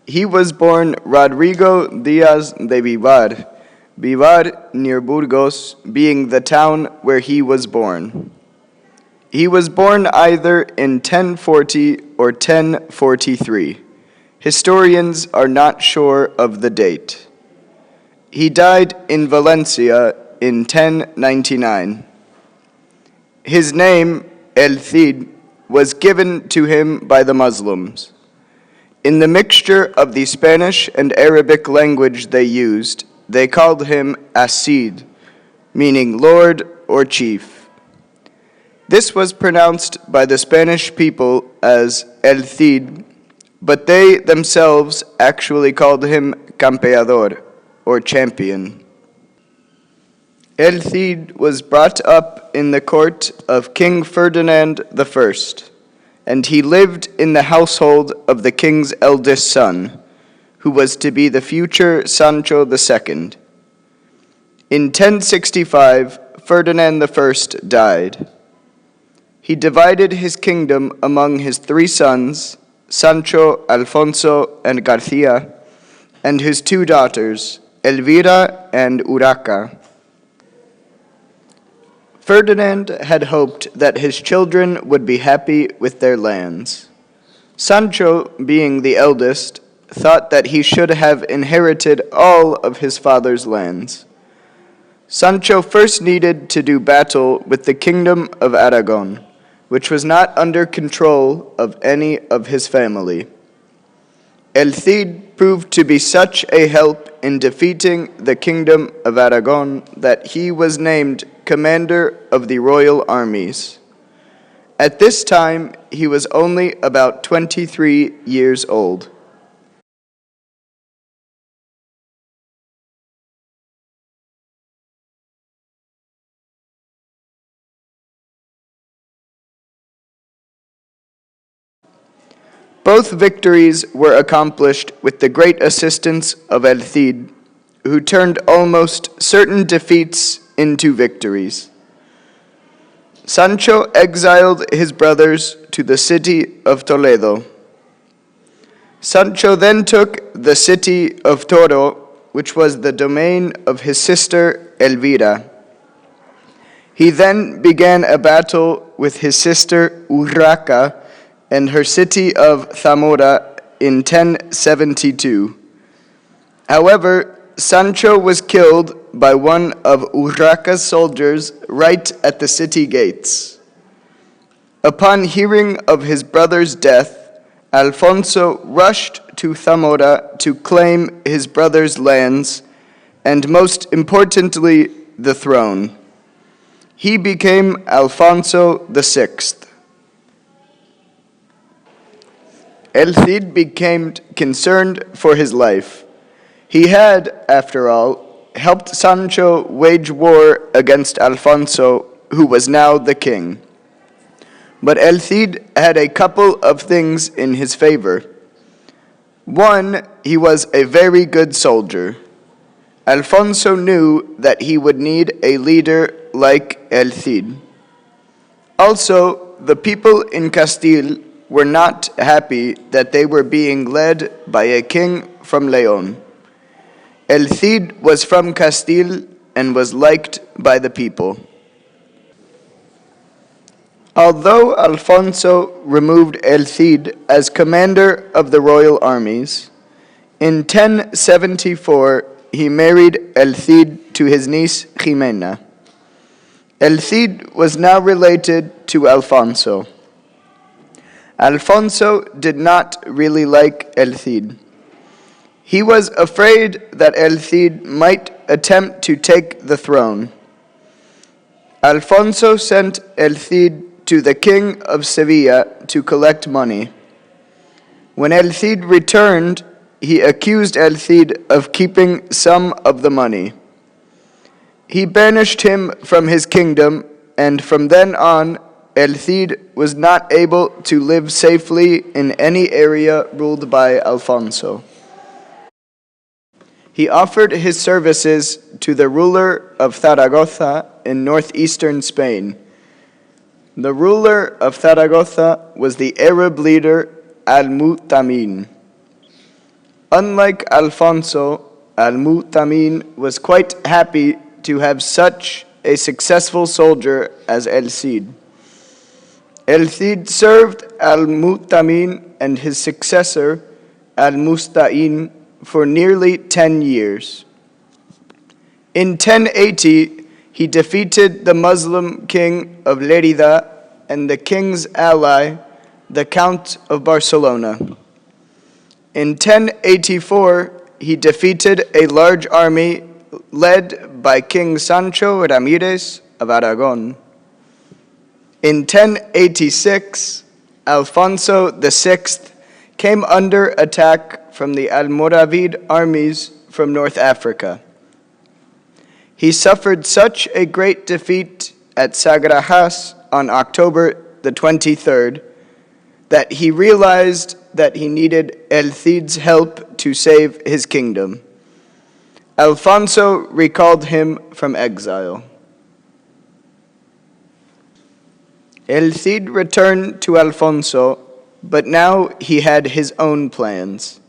He was born Rodrigo Diaz de Vivar, Vivar near Burgos being the town where he was born. He was born either in 1040 or 1043. Historians are not sure of the date. He died in Valencia in 1099. His name, El Cid, was given to him by the Muslims. In the mixture of the Spanish and Arabic language they used, they called him Asid, meaning Lord or Chief. This was pronounced by the Spanish people as El Cid, but they themselves actually called him Campeador, or champion. El Cid was brought up in the court of King Ferdinand I, and he lived in the household of the king's eldest son, who was to be the future Sancho II. In 1065, Ferdinand I died. He divided his kingdom among his three sons, Sancho, Alfonso, and Garcia, and his two daughters, Elvira and Urraca. Ferdinand had hoped that his children would be happy with their lands. Sancho, being the eldest, thought that he should have inherited all of his father's lands. Sancho first needed to do battle with the kingdom of Aragon, which was not under control of any of his family. El Cid proved to be such a help in defeating the kingdom of Aragon that he was named commander of the royal armies. At this time, he was only about 23 years old. Both victories were accomplished with the great assistance of El Cid, who turned almost certain defeats into victories. Sancho exiled his brothers to the city of Toledo. Sancho then took the city of Toro, which was the domain of his sister Elvira. He then began a battle with his sister Urraca and her city of Zamora in 1072. However, Sancho was killed by one of Urraca's soldiers right at the city gates. Upon hearing of his brother's death, Alfonso rushed to Zamora to claim his brother's lands and, most importantly, the throne. He became Alfonso VI. El Cid became concerned for his life. He had, after all, helped Sancho wage war against Alfonso, who was now the king. But El Cid had a couple of things in his favor. One, he was a very good soldier. Alfonso knew that he would need a leader like El Cid. Also, the people in Castile were not happy that they were being led by a king from Leon. El Cid was from Castile and was liked by the people. Although Alfonso removed El Cid as commander of the royal armies, in 1074 he married El Cid to his niece Jimena. El Cid was now related to Alfonso. Alfonso did not really like El Cid. He was afraid that El Cid might attempt to take the throne. Alfonso sent El Cid to the king of Sevilla to collect money. When El Cid returned, he accused El Cid of keeping some of the money. He banished him from his kingdom, and from then on, El Cid was not able to live safely in any area ruled by Alfonso. He offered his services to the ruler of Zaragoza in northeastern Spain. The ruler of Zaragoza was the Arab leader Al-Mu'tamin. Unlike Alfonso, Al-Mu'tamin was quite happy to have such a successful soldier as El Cid. El Cid served Al-Mu'tamin and his successor, Al-Musta'in, for nearly 10 years. In 1080, he defeated the Muslim king of Lerida and the king's ally, the Count of Barcelona. In 1084, he defeated a large army led by King Sancho Ramirez of Aragon. In 1086, Alfonso VI came under attack from the Almoravid armies from North Africa. He suffered such a great defeat at Sagrajas on October the 23rd that he realized that he needed El Cid's help to save his kingdom. Alfonso recalled him from exile. El Cid returned to Alfonso, but now he had his own plans.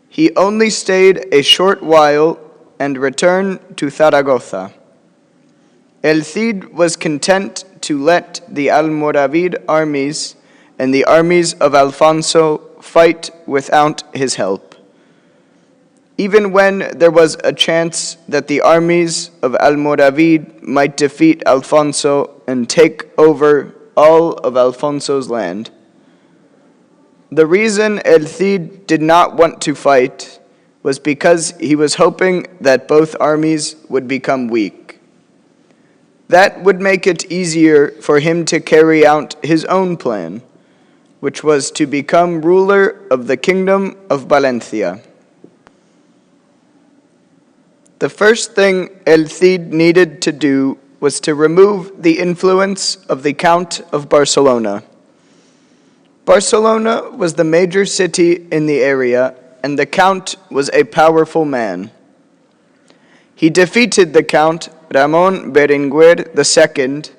He only stayed a short while and returned to Zaragoza. El Cid was content to let the Almoravid armies and the armies of Alfonso fight without his help. Even when there was a chance that the armies of Almoravid might defeat Alfonso and take over all of Alfonso's land. The reason El Cid did not want to fight was because he was hoping that both armies would become weak. That would make it easier for him to carry out his own plan, which was to become ruler of the kingdom of Valencia. The first thing El Cid needed to do was to remove the influence of the Count of Barcelona. Barcelona was the major city in the area, and the Count was a powerful man. He defeated the Count, Ramon Berenguer II,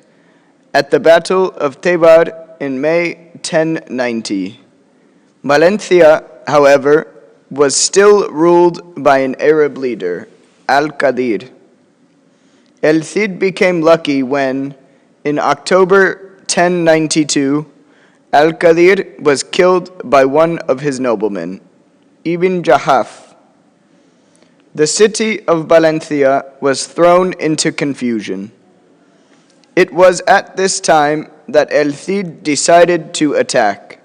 at the Battle of Tebar in May 1090. Valencia, however, was still ruled by an Arab leader, Al-Qadir. El Cid became lucky when, in October 1092, Al-Qadir was killed by one of his noblemen, Ibn Jahaf. The city of Valencia was thrown into confusion. It was at this time that El Cid decided to attack.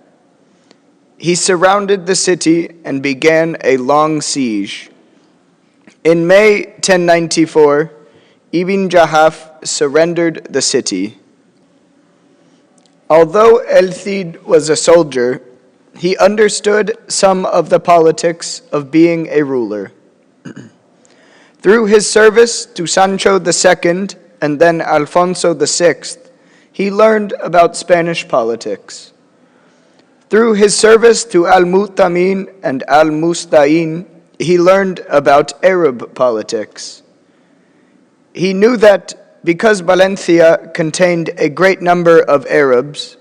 He surrounded the city and began a long siege. In May 1094, Ibn Jahaf surrendered the city. Although El Cid was a soldier, he understood some of the politics of being a ruler. Through his service to Sancho II and then Alfonso VI, he learned about Spanish politics. Through his service to Al-Mu'tamin and Al-Musta'in, he learned about Arab politics. He knew that because Valencia contained a great number of Arabs,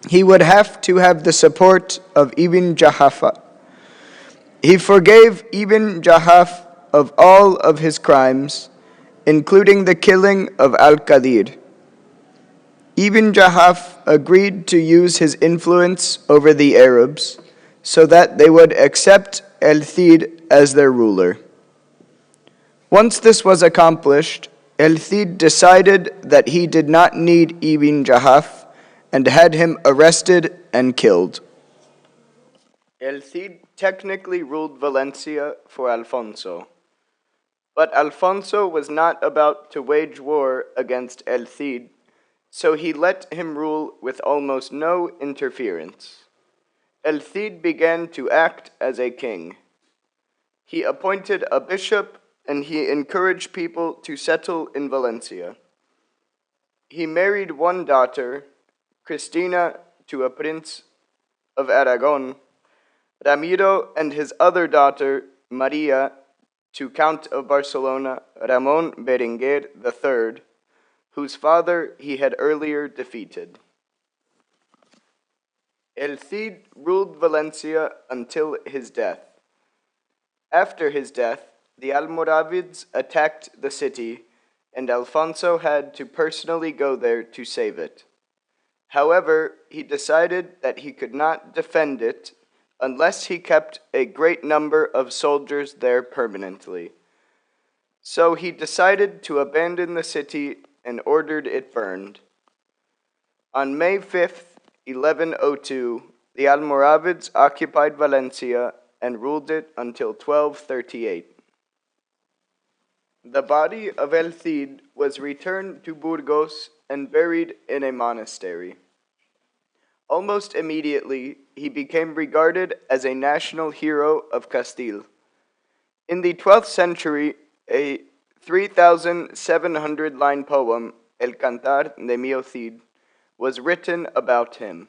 he would have to have the support of Ibn Jahaf. He forgave Ibn Jahaf of all of his crimes, including the killing of Al-Qadir. Ibn Jahaf agreed to use his influence over the Arabs so that they would accept El Cid as their ruler. Once this was accomplished, El Cid decided that he did not need Ibn Jahaf and had him arrested and killed. El Cid technically ruled Valencia for Alfonso, but Alfonso was not about to wage war against El Cid, so he let him rule with almost no interference. El Cid began to act as a king. He appointed a bishop and he encouraged people to settle in Valencia. He married one daughter, Cristina, to a prince of Aragon, Ramiro and his other daughter, Maria, to Count of Barcelona, Ramon Berenguer III, whose father he had earlier defeated. El Cid ruled Valencia until his death. After his death, the Almoravids attacked the city, and Alfonso had to personally go there to save it. However, he decided that he could not defend it unless he kept a great number of soldiers there permanently. So he decided to abandon the city and ordered it burned. On May 5th, 1102, the Almoravids occupied Valencia and ruled it until 1238. The body of El Cid was returned to Burgos and buried in a monastery. Almost immediately, he became regarded as a national hero of Castile. In the 12th century, a 3,700-line poem, El Cantar de mi Cid, was written about him.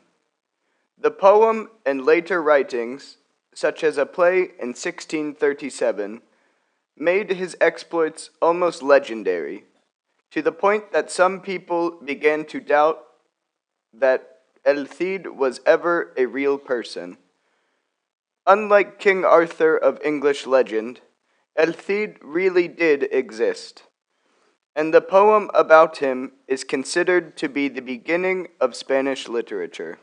The poem and later writings, such as a play in 1637, made his exploits almost legendary, to the point that some people began to doubt that El Cid was ever a real person. Unlike King Arthur of English legend, El Cid really did exist, and the poem about him is considered to be the beginning of Spanish literature.